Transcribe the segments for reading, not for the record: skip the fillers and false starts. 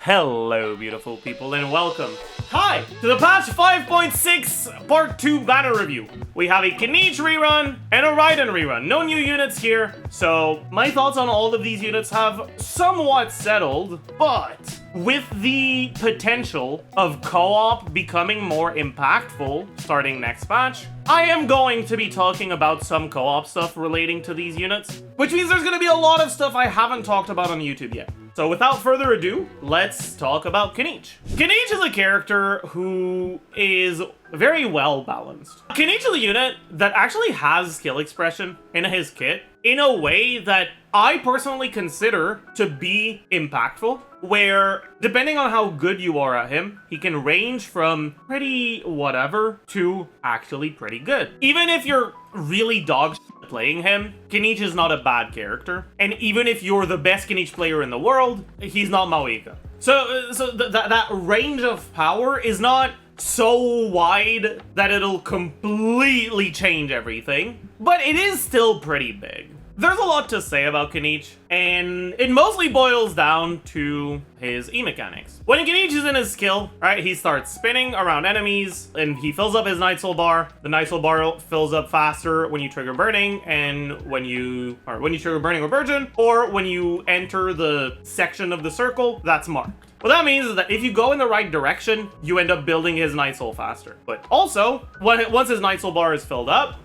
Hello, beautiful people, and welcome. Hi to the patch 5.6 Part 2 banner review. We have a Kinich rerun and a Raiden rerun. No new units here, so my thoughts on all of these units have somewhat settled, but with the potential of co-op becoming more impactful starting next patch, I am going to be talking about some co-op stuff relating to these units, which means there's going to be a lot of stuff I haven't talked about on YouTube yet. So without further ado, let's talk about Kinich. Kinich is a character who is very well balanced. Kinich is a unit that actually has skill expression in his kit in a way that I personally consider to be impactful, where depending on how good you are at him, he can range from pretty whatever to actually pretty good. Even if you're really dog shit playing him, Kinich is not a bad character. And even if you're the best Kinich player in the world, he's not Maoika. So that range of power is not so wide that it'll completely change everything, but it is still pretty big. There's a lot to say about Kinich, and it mostly boils down to his E mechanics. When Kinich is in his skill, right, he starts spinning around enemies, and he fills up his Night Soul bar. The Night Soul bar fills up faster when you trigger Burning, and when you trigger Burning or Virgin, or when you enter the section of the circle that's marked. What that means is that if you go in the right direction, you end up building his Night Soul faster. But also, once his Night Soul bar is filled up,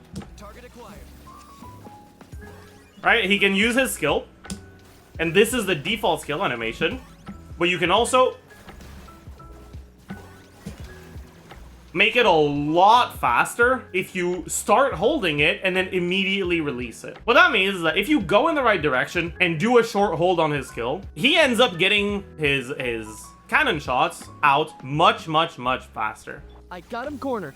right, he can use his skill, and this is the default skill animation, but you can also make it a lot faster if you start holding it and then immediately release it. What that means is that if you go in the right direction and do a short hold on his skill, he ends up getting his cannon shots out much faster. I got him cornered.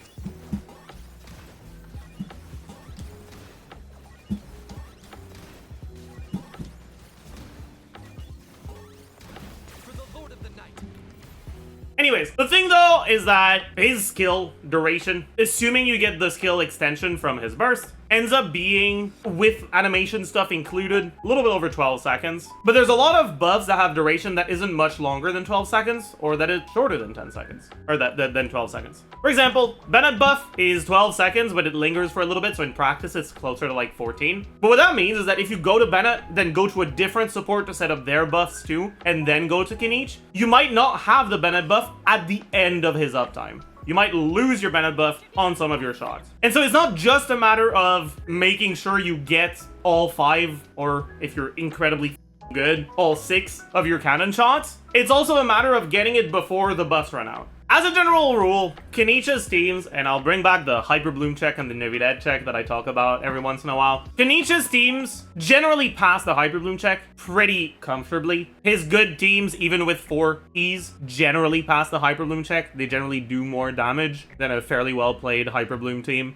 Anyways, the thing though is that his skill duration, assuming you get the skill extension from his burst, ends up being, with animation stuff included, a little bit over 12 seconds. But there's a lot of buffs that have duration that isn't much longer than 12 seconds, or that is shorter than 10 seconds, or than 12 seconds. For example, Bennett buff is 12 seconds, but it lingers for a little bit, so in practice it's closer to like 14. But what that means is that if you go to Bennett, then go to a different support to set up their buffs too, and then go to Kinich, you might not have the Bennett buff at the end of his uptime. You might lose your Bennett buff on some of your shots. And so it's not just a matter of making sure you get all 5, or if you're incredibly good, all 6 of your cannon shots. It's also a matter of getting it before the buffs run out. As a general rule, Kinich's teams, and I'll bring back the Hyper Bloom check and the Lynette check that I talk about every once in a while. Kinich's teams generally pass the Hyper Bloom check pretty comfortably. His good teams, even with 4 E's, generally pass the Hyper Bloom check. They generally do more damage than a fairly well played Hyper Bloom team.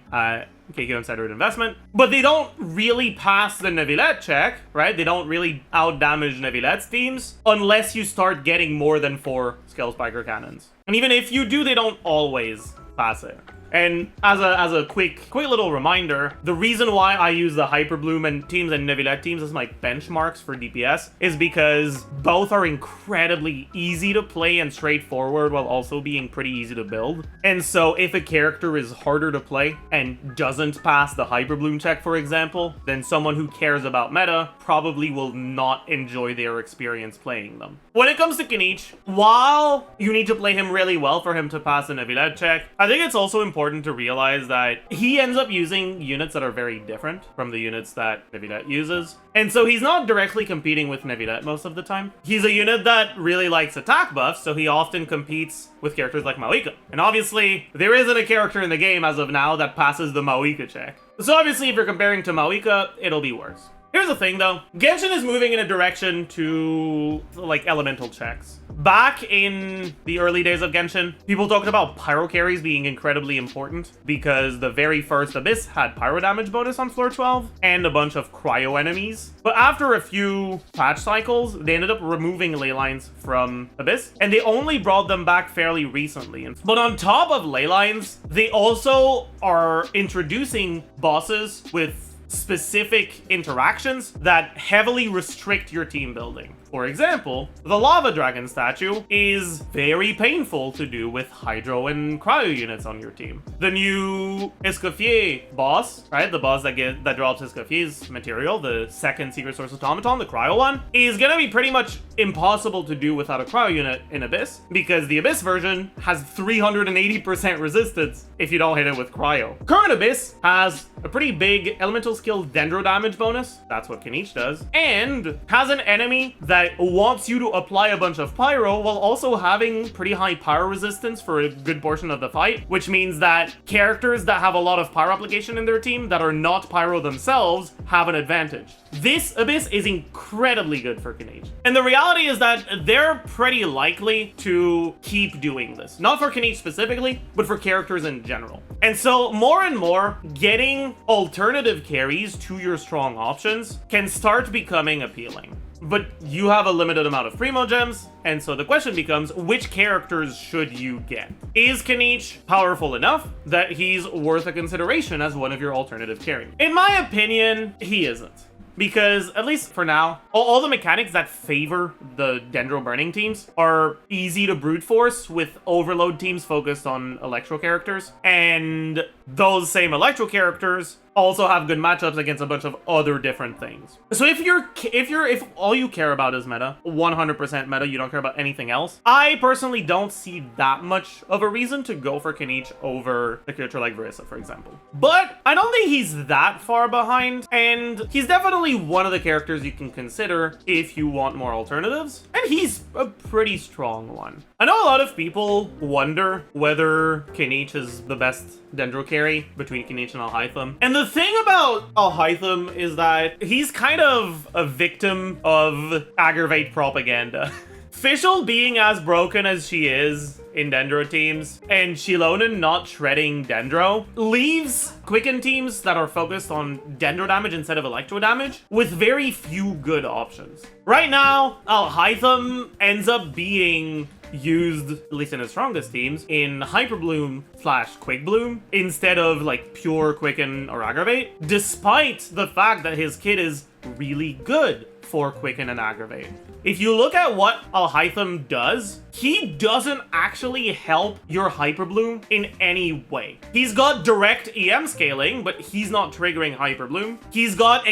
KQ Considered Investment. But they don't really pass the Lynette check, right? They don't really out-damage Lynette's teams unless you start getting more than 4 Scale Spiker cannons. And even if you do, they don't always pass it. And as a quick little reminder, the reason why I use the Hyper Bloom and teams and Lynette teams as my benchmarks for DPS is because both are incredibly easy to play and straightforward while also being pretty easy to build. And so if a character is harder to play and doesn't pass the Hyper Bloom check, for example, then someone who cares about meta probably will not enjoy their experience playing them. When it comes to Kinich, while you need to play him really well for him to pass the Lynette check, I think it's also important to realize that he ends up using units that are very different from the units that Lynette uses. And so he's not directly competing with Lynette most of the time. He's a unit that really likes attack buffs, so he often competes with characters like Maoika. And obviously, there isn't a character in the game as of now that passes the Maoika check. So obviously, if you're comparing to Maoika, it'll be worse. Here's the thing though, Genshin is moving in a direction to like elemental checks. Back in the early days of Genshin, people talked about pyro carries being incredibly important because the very first Abyss had pyro damage bonus on floor 12 and a bunch of cryo enemies. But after a few patch cycles, they ended up removing ley lines from Abyss, and they only brought them back fairly recently. But on top of ley lines, they also are introducing bosses with specific interactions that heavily restrict your team building. For example, the Lava Dragon statue is very painful to do with Hydro and Cryo units on your team. The new Escoffier boss, right? The boss that drops Escoffier's material, the second Secret Source Automaton, the Cryo one, is gonna be pretty much impossible to do without a Cryo unit in Abyss, because the Abyss version has 380% resistance if you don't hit it with Cryo. Current Abyss has a pretty big elemental skill Dendro damage bonus, that's what Kinich does, and has an enemy that wants you to apply a bunch of Pyro while also having pretty high Pyro resistance for a good portion of the fight, which means that characters that have a lot of Pyro application in their team that are not Pyro themselves have an advantage. This Abyss is incredibly good for Kinich. And the reality is that they're pretty likely to keep doing this. Not for Kinich specifically, but for characters in general. And so more and more, getting alternative carries to your strong options can start becoming appealing. But you have a limited amount of Primo Gems, and so the question becomes, which characters should you get? Is Kinich powerful enough that he's worth a consideration as one of your alternative carries? In my opinion, he isn't. Because, at least for now, all the mechanics that favor the Dendro burning teams are easy to brute force with overload teams focused on Electro characters. And those same Electro characters also have good matchups against a bunch of other different things. So if all you care about is meta, 100% meta, you don't care about anything else, I personally don't see that much of a reason to go for Kinich over a character like Verissa, for example. But I don't think he's that far behind, and he's definitely one of the characters you can consider if you want more alternatives, and he's a pretty strong one. I know a lot of people wonder whether Kinich is the best Dendro carry between Kinich and Alhaitham. And the thing about Alhaitham is that he's kind of a victim of aggravate propaganda. Fischl being as broken as she is in Dendro teams, and Shilonen not shredding Dendro, leaves Quicken teams that are focused on Dendro damage instead of Electro damage with very few good options. Right now, Alhaitham ends up being used, at least in his strongest teams, in Hyper Bloom / Quick Bloom instead of like pure Quicken or Aggravate, despite the fact that his kit is really good for Quicken and Aggravate. If you look at what Alhaitham does, he doesn't actually help your Hyper Bloom in any way. He's got direct EM scaling, but he's not triggering Hyper Bloom. He's got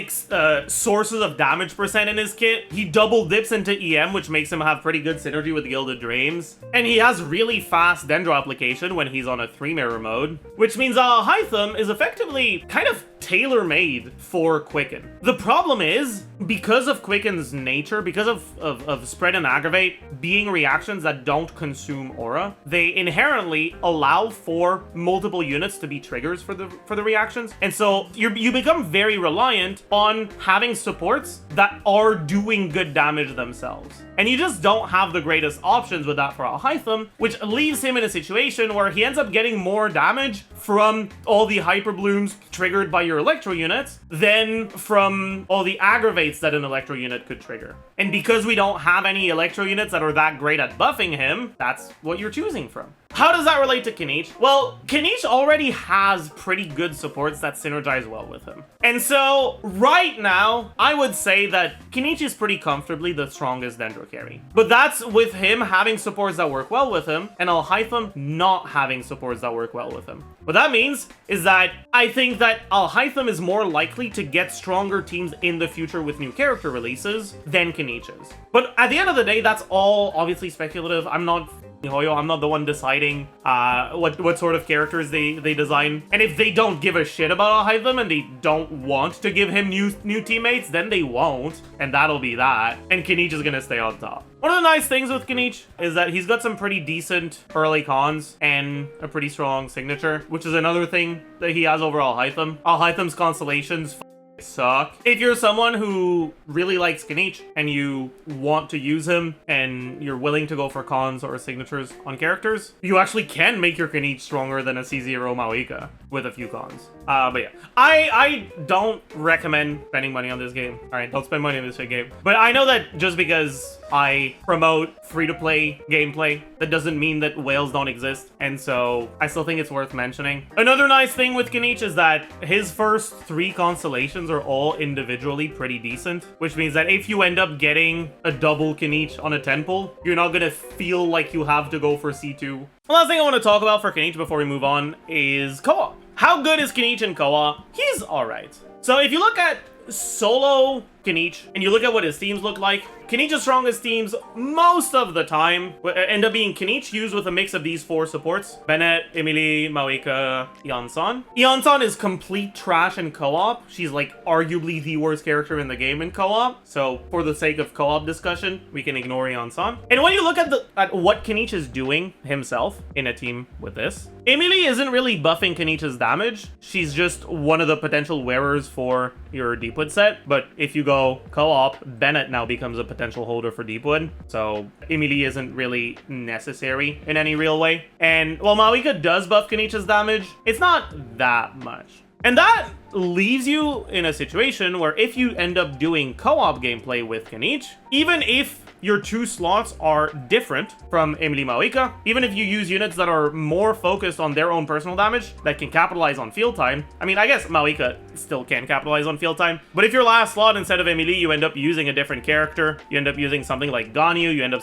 sources of damage percent in his kit. He double dips into EM, which makes him have pretty good synergy with Gilded Dreams. And he has really fast Dendro application when he's on a 3-mirror mode, which means Alhaitham is effectively kind of tailor-made for Quicken. The problem is, because of Quicken's nature, because of Spread and Aggravate being reactions that don't consume aura, they inherently allow for multiple units to be triggers for the reactions. And so you become very reliant on having supports that are doing good damage themselves. And you just don't have the greatest options with that for Alhaitham, which leaves him in a situation where he ends up getting more damage from all the Hyper Blooms triggered by your Electro units than from all the aggravates that an Electro unit could trigger. And because we don't have any Electro units that are that great at buffing him, that's what you're choosing from. How does that relate to Kinich? Well, Kinich already has pretty good supports that synergize well with him. And so, right now, I would say that Kinich is pretty comfortably the strongest Dendro carry. But that's with him having supports that work well with him, and Alhaitham not having supports that work well with him. What that means is that I think that Alhaitham is more likely to get stronger teams in the future with new character releases than Kinich is. But at the end of the day, that's all obviously speculative. I'm not Hoyo, I'm not the one deciding what sort of characters they design. And if they don't give a shit about Alhaitham and they don't want to give him new teammates, then they won't, and that'll be that. And Kinich is gonna stay on top. One of the nice things with Kinich is that he's got some pretty decent early cons and a pretty strong signature, which is another thing that he has over Alhaitham. Alhaitham's constellations suck. If you're someone who really likes Kinich and you want to use him and you're willing to go for cons or signatures on characters, you actually can make your Kinich stronger than a C0 Maoika with a few cons. But yeah, I don't recommend spending money on this game. All right, don't spend money on this game. But I know that just because I promote free-to-play gameplay, that doesn't mean that whales don't exist. And so I still think it's worth mentioning. Another nice thing with Kinich is that his first 3 constellations are all individually pretty decent, which means that if you end up getting a double Kinich on a 10 pull, you're not gonna feel like you have to go for C2. The last thing I want to talk about for Kinich before we move on is co-op. How good is Kinich in co-op? He's alright. So if you look at solo Kinich and you look at what his teams look like, Kinich's strongest teams most of the time end up being Kinich used with a mix of these 4 supports: Bennett, Emily, Maoika, Yeonsan. Yeonsan is complete trash in co-op. She's like arguably the worst character in the game in co-op. So for the sake of co-op discussion, we can ignore Yeonsan. And when you look at what Kinich is doing himself in a team with this, Emily isn't really buffing Kinich's damage. She's just one of the potential wearers for your Deepwood set. But if you go co-op, Bennett now becomes a potential holder for Deepwood. So Emily isn't really necessary in any real way. And while Maoika does buff Kinich's damage, it's not that much. And that leaves you in a situation where if you end up doing co-op gameplay with Kinich, even if your 2 slots are different from Emily Maoika, even if you use units that are more focused on their own personal damage that can capitalize on field time. I mean, I guess Maoika still can capitalize on field time, but if your last slot instead of Emily, you end up using a different character, you end up using something like Ganyu, you end up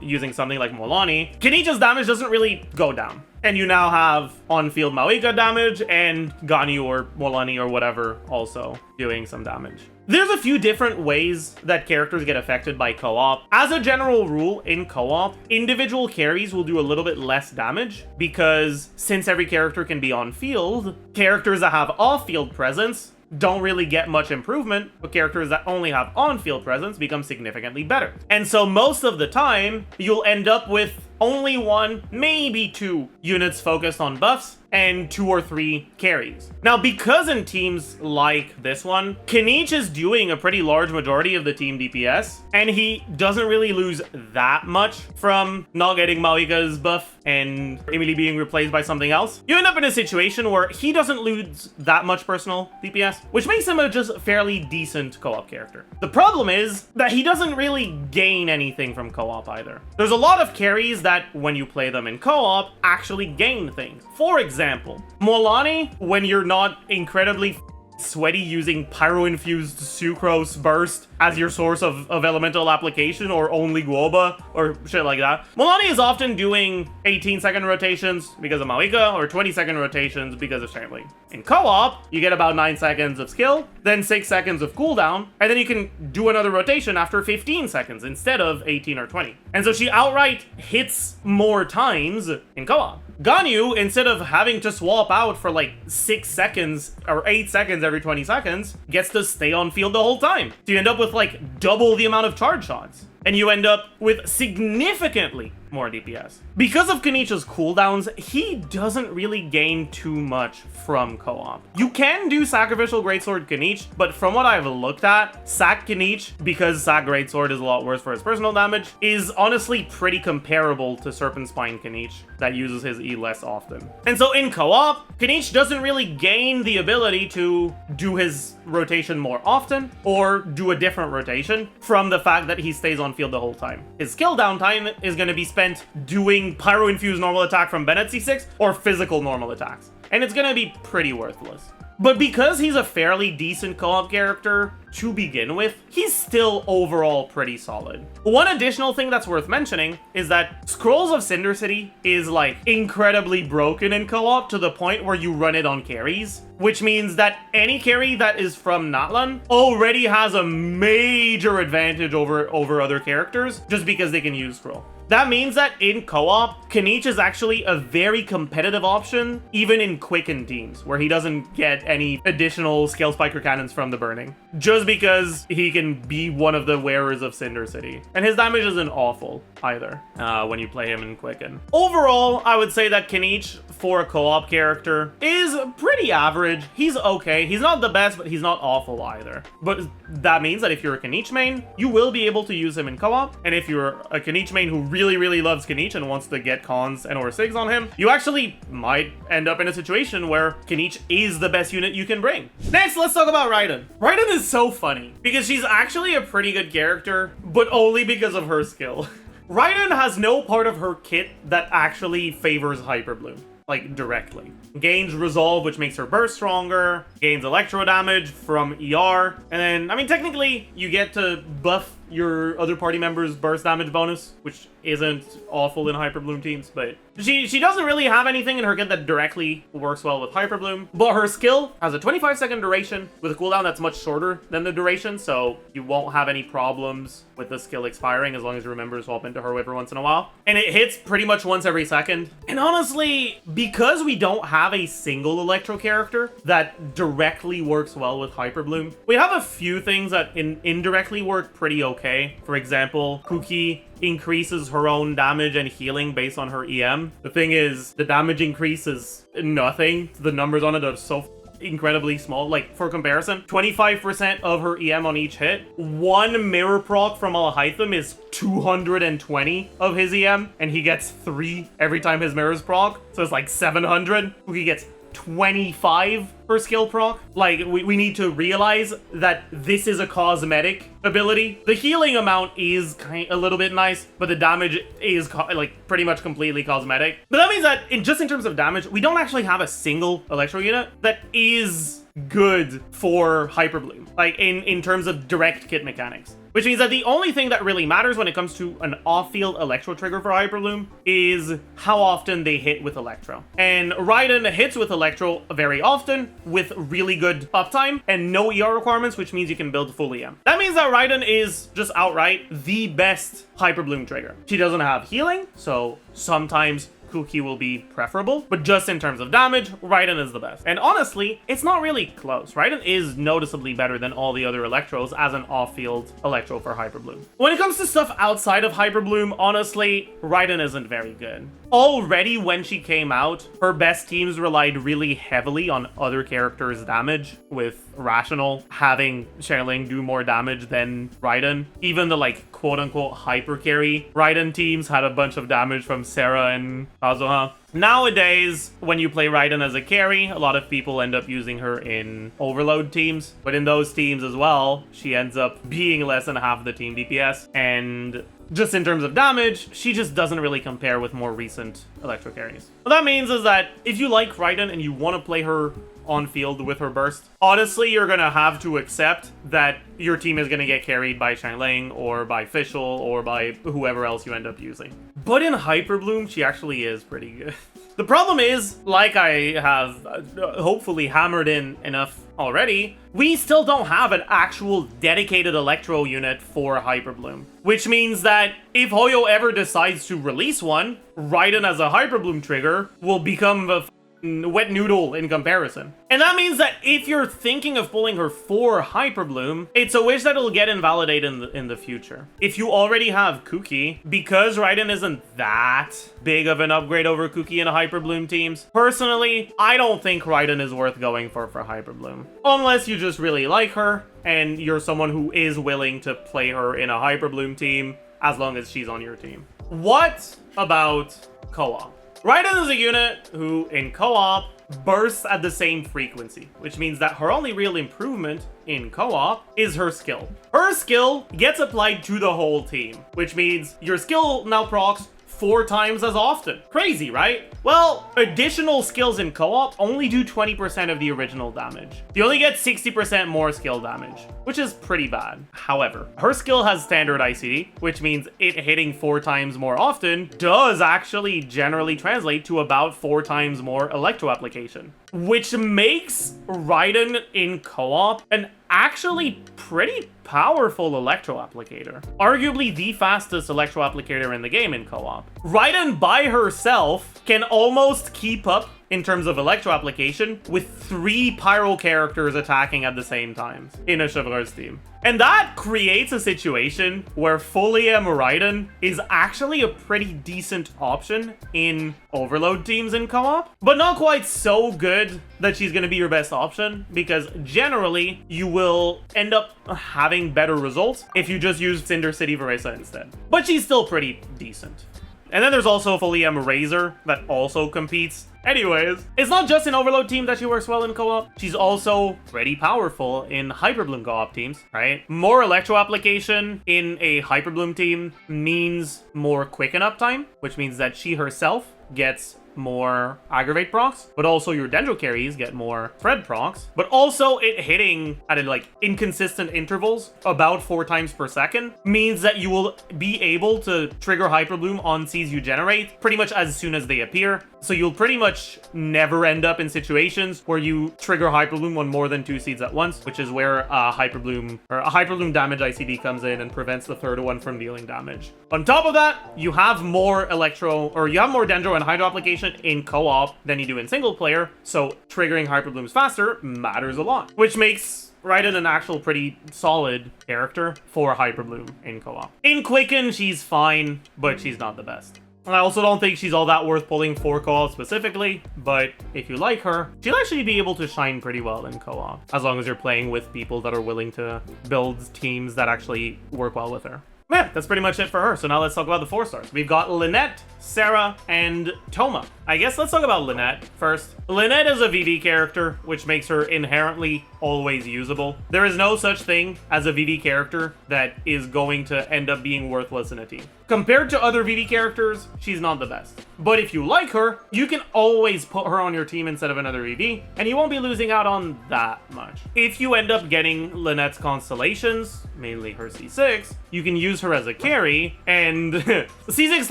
using something like Molani, Kinich's damage doesn't really go down. And you now have on-field Maoika damage and Ganyu or Molani or whatever also doing some damage. There's a few different ways that characters get affected by co-op. As a general rule, in co-op, individual carries will do a little bit less damage because since every character can be on-field, characters that have off-field presence don't really get much improvement, but characters that only have on-field presence become significantly better. And so most of the time, you'll end up with only 1, maybe 2 units focused on buffs and 2 or 3 carries. Now, because in teams like this one, Kinich is doing a pretty large majority of the team DPS, and he doesn't really lose that much from not getting Maoika's buff and Emily being replaced by something else. You end up in a situation where he doesn't lose that much personal DPS, which makes him a just fairly decent co-op character. The problem is that he doesn't really gain anything from co-op either. There's a lot of carries that when you play them in co-op actually gain things. For example, Molani, when you're not incredibly sweaty using pyro-infused sucrose burst as your source of elemental application, or only Guoba or shit like that, Molani is often doing 18-second rotations because of Maoika or 20-second rotations because of Shambling. In co-op, you get about 9 seconds of skill, then 6 seconds of cooldown, and then you can do another rotation after 15 seconds instead of 18 or 20. And so she outright hits more times in co-op. Ganyu, instead of having to swap out for like 6 seconds or 8 seconds every 20 seconds, gets to stay on field the whole time. So you end up with like double the amount of charge shots. And you end up with significantly more DPS. Because of Kinich's cooldowns, he doesn't really gain too much from co-op. You can do Sacrificial Greatsword Kinich, but from what I've looked at, Sac Kinich, because Sac Greatsword is a lot worse for his personal damage, is honestly pretty comparable to Serpent Spine Kinich that uses his E less often. And so in co-op, Kinich doesn't really gain the ability to do his rotation more often or do a different rotation from the fact that he stays on field the whole time. His skill downtime is going to be spent doing pyro-infused normal attack from Bennett C6 or physical normal attacks, and it's going to be pretty worthless. But because he's a fairly decent co-op character to begin with, he's still overall pretty solid. One additional thing that's worth mentioning is that Scrolls of Cinder City is like incredibly broken in co-op to the point where you run it on carries, which means that any carry that is from Natlan already has a major advantage over other characters just because they can use Scroll. That means that in co-op, Kinich is actually a very competitive option, even in Quicken teams, where he doesn't get any additional Scale Spiker cannons from the Burning, just because he can be one of the wearers of Cinder City. And his damage isn't awful either when you play him in Quicken. Overall, I would say that Kinich, for a co-op character, is pretty average. He's okay. He's not the best, but he's not awful either. But that means that if you're a Kinich main, you will be able to use him in co-op. And if you're a Kinich main who really loves Kinich and wants to get get cons and or sigs on him, you actually might end up in a situation where Kinich is the best unit you can bring. Next, let's talk about Raiden. Raiden is so funny because she's actually a pretty good character, but only because of her skill. Raiden has no part of her kit that actually favors Hyper Bloom, like directly. Gains resolve, which makes her burst stronger, gains electro damage from ER, and then, I mean, technically, you get to buff your other party members' burst damage bonus, which isn't awful in Hyper Bloom teams, but she doesn't really have anything in her kit that directly works well with Hyper Bloom. But her skill has a 25-second duration with a cooldown that's much shorter than the duration, so you won't have any problems with the skill expiring as long as you remember to swap into her every once in a while. And it hits pretty much once every second. And honestly, because we don't have a single Electro character that directly works well with Hyper Bloom, we have a few things that indirectly work pretty okay. For example, Kuki increases her own damage and healing based on her EM. The thing is, the damage increase is nothing. The numbers on it are so incredibly small. Like, for comparison, 25% of her EM on each hit. One mirror proc from Alhaitham is 220 of his EM, and he gets 3 every time his mirrors proc. So it's like 700. He gets 25 per skill proc. Like, we need to realize that this is a cosmetic ability. The healing amount is a little bit nice, but the damage is like pretty much completely cosmetic. But that means that in terms of damage, we don't actually have a single Electro unit that is good for Hyper Bloom, like in terms of direct kit mechanics. Which means that the only thing that really matters when it comes to an off-field Electro trigger for Hyper Bloom is how often they hit with Electro. And Raiden hits with Electro very often with really good uptime and no ER requirements, which means you can build full EM. That means that Raiden is just outright the best Hyper Bloom trigger. She doesn't have healing, so sometimes Kuki will be preferable, but just in terms of damage, Raiden is the best. And honestly, it's not really close. Raiden is noticeably better than all the other Electros as an off-field Electro for Hyper Bloom. When it comes to stuff outside of Hyper Bloom, honestly, Raiden isn't very good. Already when she came out, her best teams relied really heavily on other characters' damage, with Rational having Xiangling do more damage than Raiden. Even the like quote-unquote hyper carry Raiden teams had a bunch of damage from Sara and Kazuha. Nowadays, when you play Raiden as a carry, a lot of people end up using her in overload teams. But in those teams as well, she ends up being less than half the team DPS. And just in terms of damage, she just doesn't really compare with more recent Electro carries. What that means is that if you like Raiden and you want to play her on field with her burst, honestly, you're gonna have to accept that your team is gonna get carried by Xiangling or by Fischl or by whoever else you end up using. But in Hyper Bloom, she actually is pretty good. The problem is, like I have hopefully hammered in enough already, we still don't have an actual dedicated Electro unit for Hyper Bloom. Which means that if Hoyo ever decides to release one, Raiden as a Hyper Bloom trigger will become a wet noodle in comparison. And that means that if you're thinking of pulling her for Hyper Bloom, it's a wish that it'll get invalidated in the future. If you already have Kuki, because Raiden isn't that big of an upgrade over Kuki in a Hyper Bloom teams, personally, I don't think Raiden is worth going for Hyper Bloom. Unless you just really like her, and you're someone who is willing to play her in a Hyper Bloom team, as long as she's on your team. What about CoOp? Raiden is a unit who, in CoOp, bursts at the same frequency, which means that her only real improvement in CoOp is her skill. Her skill gets applied to the whole team, which means your skill now procs 4 times as often. Crazy, right? Well, additional skills in CoOp only do 20% of the original damage. You only get 60% more skill damage, which is pretty bad. However, her skill has standard ICD, which means it hitting 4 times more often does actually generally translate to about 4 times more Electro application, which makes Raiden in CoOp an actually pretty powerful Electro applicator. Arguably the fastest Electro applicator in the game in CoOp. Raiden by herself can almost keep up in terms of Electro application with 3 Pyro characters attacking at the same time in a Chevreuse team. And that creates a situation where full EM Raiden is actually a pretty decent option in overload teams in CoOp, but not quite so good that she's going to be your best option, because generally you will end up having better results if you just use Cinder City Veresa instead. But she's still pretty decent. And then there's also Fully M Razor that also competes. Anyways, it's not just an Overload team that she works well in co-op. She's also pretty powerful in Hyperbloom co-op teams, right? More Electro application in a Hyperbloom team means more quicken up time, which means that she herself gets more aggravate procs, but also your Dendro carries get more Fred procs, but also it hitting at like inconsistent intervals about 4 times per second means that you will be able to trigger Hyperbloom on Cs you generate pretty much as soon as they appear. So you'll pretty much never end up in situations where you trigger Hyperbloom on more than 2 seeds at once, which is where a Hyperbloom damage ICD comes in and prevents the third one from dealing damage. On top of that, you have more Dendro and Hydro application in co-op than you do in single player, so triggering Hyperblooms faster matters a lot, which makes Raiden an actual pretty solid character for Hyperbloom in co-op. In Quicken, she's fine, but she's not the best. I also don't think she's all that worth pulling for co-op specifically, but if you like her, she'll actually be able to shine pretty well in co-op, as long as you're playing with people that are willing to build teams that actually work well with her. Yeah, that's pretty much it for her. So now let's talk about the 4 stars. We've got Lynette, Sara, and Thoma. I guess let's talk about Lynette first. Lynette is a VV character, which makes her inherently always usable. There is no such thing as a VV character that is going to end up being worthless in a team. Compared to other VV characters, she's not the best. But if you like her, you can always put her on your team instead of another VV, and you won't be losing out on that much. If you end up getting Lynette's constellations, mainly her C6, you can use her as a carry, and C6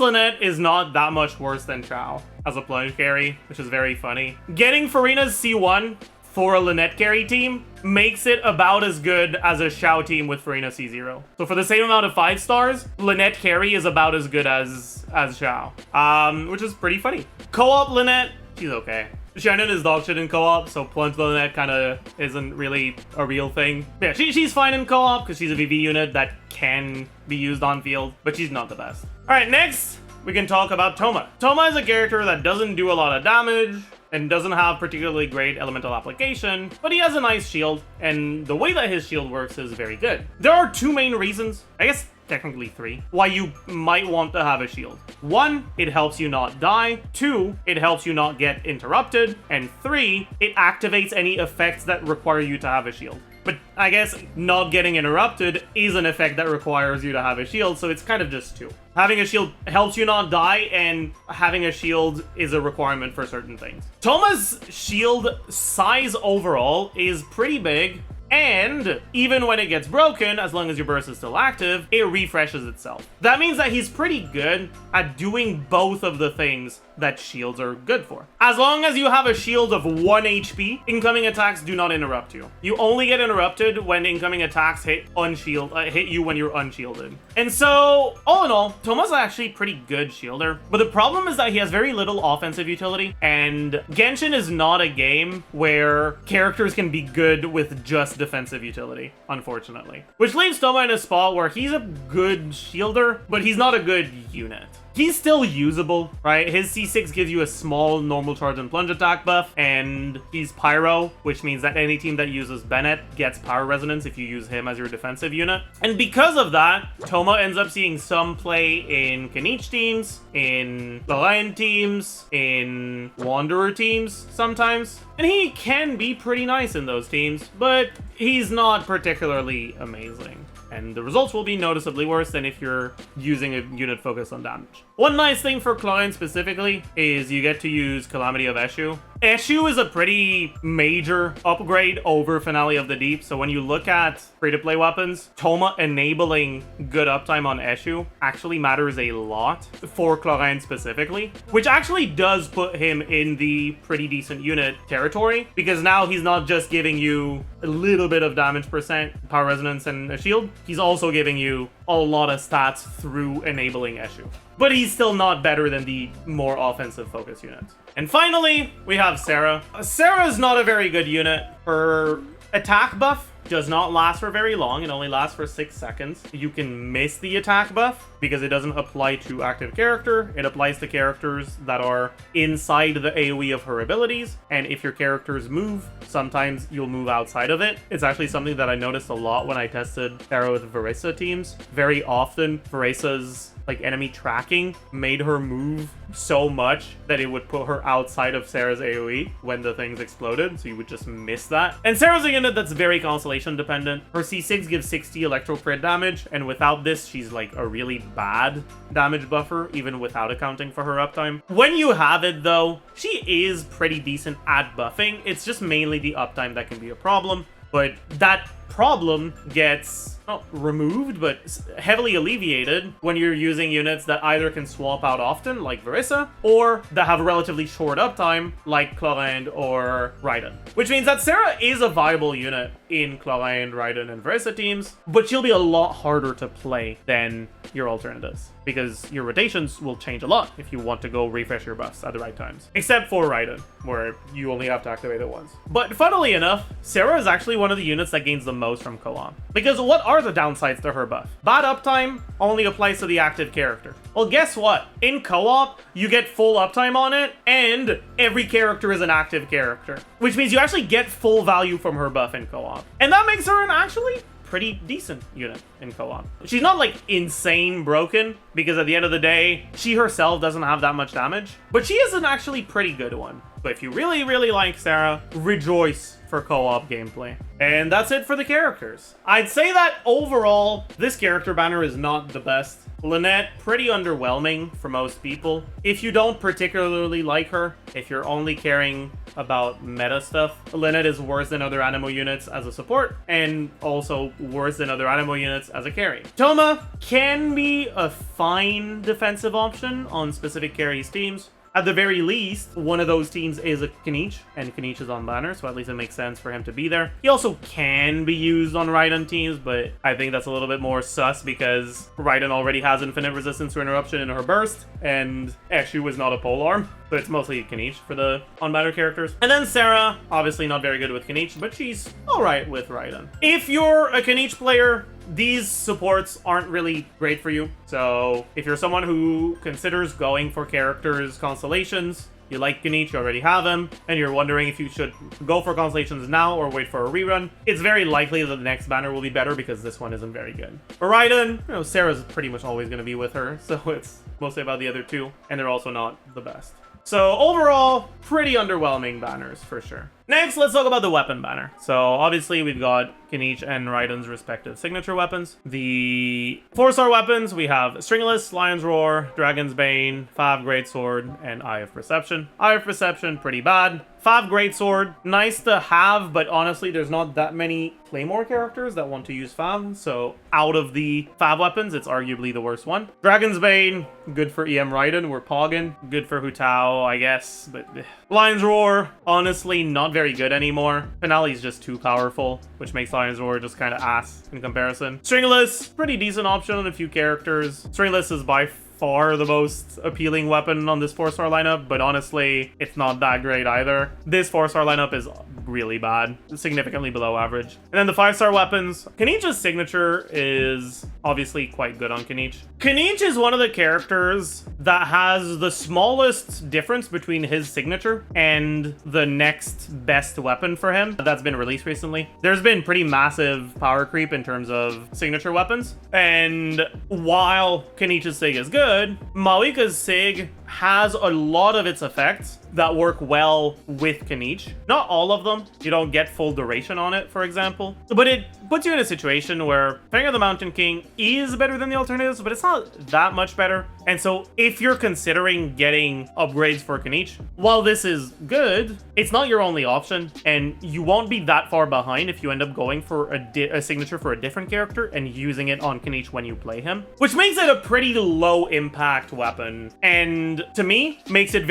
Lynette is not that much worse than Chao as a plunge carry, which is very funny. Getting Farina's C1 for a Lynette carry team makes it about as good as a Xiao team with Farina C0. So for the same amount of 5 stars, Lynette carry is about as good as Xiao, which is pretty funny. Co-op Lynette, she's okay. Shannon is dog shit in co-op, so plunge Lynette kind of isn't really a real thing. Yeah, she's fine in co-op because she's a VV unit that can be used on field, but she's not the best. All right, next we can talk about Thoma. Thoma is a character that doesn't do a lot of damage and doesn't have particularly great elemental application, but he has a nice shield, and the way that his shield works is very good. There are 2 main reasons, I guess technically 3, why you might want to have a shield. 1, it helps you not die. 2, it helps you not get interrupted. And 3, it activates any effects that require you to have a shield. But I guess not getting interrupted is an effect that requires you to have a shield, so it's kind of just 2. Having a shield helps you not die, and having a shield is a requirement for certain things. Thoma's shield size overall is pretty big, and even when it gets broken, as long as your burst is still active, it refreshes itself. That means that he's pretty good at doing both of the things that shields are good for. As long as you have a shield of 1 HP, incoming attacks do not interrupt you. You only get interrupted when incoming attacks hit you when you're unshielded. And so, all in all, Thoma's actually pretty good shielder, but the problem is that he has very little offensive utility, and Genshin is not a game where characters can be good with just defensive utility, unfortunately. Which leaves Thoma in a spot where he's a good shielder, but he's not a good unit. He's still usable, right? His C6 gives you a small normal charge and plunge attack buff, and he's Pyro, which means that any team that uses Bennett gets Power Resonance if you use him as your defensive unit. And because of that, Thoma ends up seeing some play in Kinich teams, in the Lion teams, in Wanderer teams sometimes. And he can be pretty nice in those teams, but he's not particularly amazing. And the results will be noticeably worse than if you're using a unit focused on damage. One nice thing for Klein specifically is you get to use Calamity of Eshu. Eshu is a pretty major upgrade over Finale of the Deep, so when you look at free-to-play weapons, Thoma enabling good uptime on Eshu actually matters a lot for Klein specifically, which actually does put him in the pretty decent unit territory, because now he's not just giving you a little bit of damage percent, power resonance, and a shield, he's also giving you a lot of stats through enabling Eshu. But he's still not better than the more offensive focus units. And finally, we have Sara. Sara is not a very good unit. Her attack buff does not last for very long. It only lasts for 6 seconds. You can miss the attack buff because it doesn't apply to active character. It applies to characters that are inside the AoE of her abilities. And if your characters move, sometimes you'll move outside of it. It's actually something that I noticed a lot when I tested Sara with Verissa teams. Very often, Verissa's enemy tracking made her move so much that it would put her outside of Sara's AoE when the things exploded, so you would just miss that. And Sara's a unit that's very constellation dependent. Her C6 gives 60 electro crit damage, and without this, she's like a really bad damage buffer, even without accounting for her uptime. When you have it though, she is pretty decent at buffing. It's just mainly the uptime that can be a problem, but that problem gets not removed, but heavily alleviated when you're using units that either can swap out often, like Verissa, or that have a relatively short uptime, like Chlorinde or Raiden. Which means that Sara is a viable unit in Chlorinde, Raiden, and Verissa teams, but she'll be a lot harder to play than your alternatives, because your rotations will change a lot if you want to go refresh your buffs at the right times. Except for Raiden, where you only have to activate it once. But funnily enough, Sara is actually one of the units that gains the most from CoOp. Because what are the downsides to her buff? Bad uptime only applies to the active character. Well, guess what? In CoOp, you get full uptime on it, and every character is an active character. Which means you actually get full value from her buff in CoOp. And that makes her an actually pretty decent unit in CoOp. She's not like insane broken, because at the end of the day, she herself doesn't have that much damage, but she is an actually pretty good one. But if you really, really like Sara, rejoice for CoOp gameplay. And that's it for the characters. I'd say that overall, this character banner is not the best. Lynette, pretty underwhelming for most people. If you don't particularly like her, if you're only caring about meta stuff, Lynette is worse than other Animo units as a support, and also worse than other Animo units as a carry. Thoma can be a fine defensive option on specific carries teams. At the very least, one of those teams is a Kinich, and Kinich is on banner, so at least it makes sense for him to be there. He also can be used on Raiden teams, but I think that's a little bit more sus because Raiden already has infinite resistance to interruption in her burst, and Eshu is not a polearm, so it's mostly Kinich for the on-banner characters. And then Sara, obviously not very good with Kinich, but she's alright with Raiden. If you're a Kinich player, these supports aren't really great for you. So if you're someone who considers going for characters constellations, you like Kinich, you already have him, and you're wondering if you should go for constellations now or wait for a rerun, it's very likely that the next banner will be better because this one isn't very good. For Raiden, Sara's pretty much always going to be with her, so it's mostly about the other two, and they're also not the best. So overall, pretty underwhelming banners for sure. Next, let's talk about the weapon banner. So obviously we've got Kinich and Raiden's respective signature weapons. The 4-star weapons, we have Stringless, Lion's Roar, Dragon's Bane, Fav Greatsword, and Eye of Perception. Eye of Perception, pretty bad. Fav Greatsword, nice to have, but honestly, there's not that many Claymore characters that want to use Fav, so out of the Fav weapons, it's arguably the worst one. Dragon's Bane, good for EM Raiden, we're Poggin. Good for Hu Tao, I guess, but Lion's Roar, honestly, not very good anymore. Finale's just too powerful, which makes Lion's Roar just kind of ass in comparison. Stringless, pretty decent option on a few characters. Stringless is by far the most appealing weapon on this 4-star lineup, but honestly, it's not that great either. This 4-star lineup is really bad, significantly below average. And then the 5-star weapons, Kinich's signature is obviously quite good on Kinich. Kinich is one of the characters that has the smallest difference between his signature and the next best weapon for him that's been released recently. There's been pretty massive power creep in terms of signature weapons, and while Kinich's sig is good, Mawika's sig has a lot of its effects that work well with Kinich. Not all of them. You don't get full duration on it, for example. But it puts you in a situation where Fang of the Mountain King is better than the alternatives, but it's not that much better. And so if you're considering getting upgrades for Kinich, while this is good, it's not your only option, and you won't be that far behind if you end up going for a signature for a different character and using it on Kinich when you play him, which makes it a pretty low impact weapon, and to me, makes it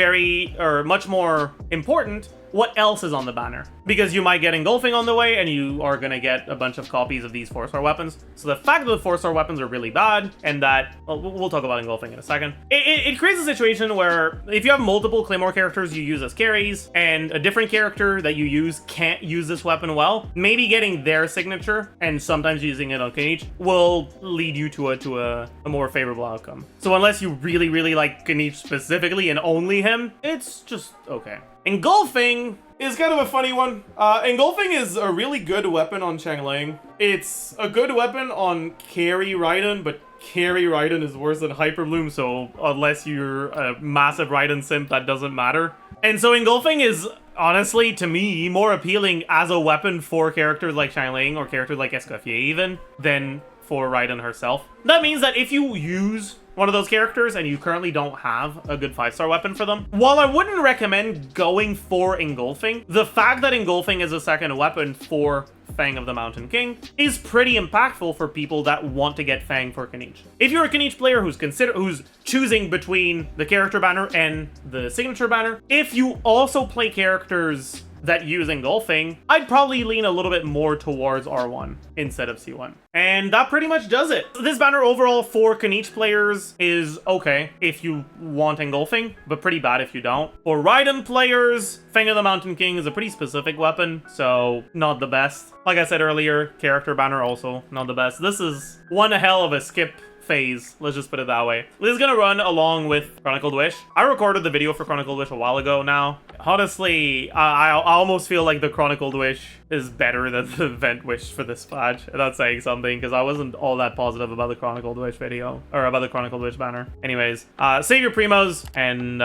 much more important what else is on the banner. Because you might get Engulfing on the way, and you are gonna get a bunch of copies of these 4-star weapons. So the fact that the 4-star weapons are really bad, and that, well, we'll talk about Engulfing in a second, it creates a situation where if you have multiple Claymore characters you use as carries, and a different character that you use can't use this weapon well, maybe getting their signature, and sometimes using it on Kinich, will lead you to a more favorable outcome. So unless you really, really like Kinich specifically and only him, it's just okay. Engulfing is kind of a funny one. Engulfing is a really good weapon on Xiangling. It's a good weapon on carry Raiden, but carry Raiden is worse than Hyperbloom, so unless you're a massive Raiden simp, that doesn't matter. And so Engulfing is, honestly, to me, more appealing as a weapon for characters like Xiangling or characters like Escoffier even, than for Raiden herself. That means that if you use one of those characters and you currently don't have a good 5-star weapon for them, while I wouldn't recommend going for Engulfing, the fact that Engulfing is a second weapon for Fang of the Mountain King is pretty impactful for people that want to get Fang for Kinich. If you're a Kinich player who's choosing between the character banner and the signature banner, if you also play characters that use Engulfing, I'd probably lean a little bit more towards R1 instead of C1. And that pretty much does it. This banner overall for Kinich players is okay if you want Engulfing, but pretty bad if you don't. For Raiden players, Fang of the Mountain King is a pretty specific weapon, so not the best. Like I said earlier, character banner also not the best. This is one hell of a skip phase, let's just put it that way. This is gonna run along with Chronicled Wish. I recorded the video for Chronicled Wish a while ago now. Honestly, I almost feel like the Chronicled Wish is better than the Vent Wish for this patch. That's saying something, because I wasn't all that positive about the Chronicled Wish video, or about the Chronicled Wish banner. Anyways, save your primos, and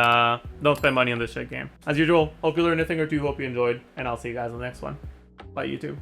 don't spend money on this shit game. As usual, hope you learned a thing or two, hope you enjoyed, and I'll see you guys in the next one. Bye, YouTube.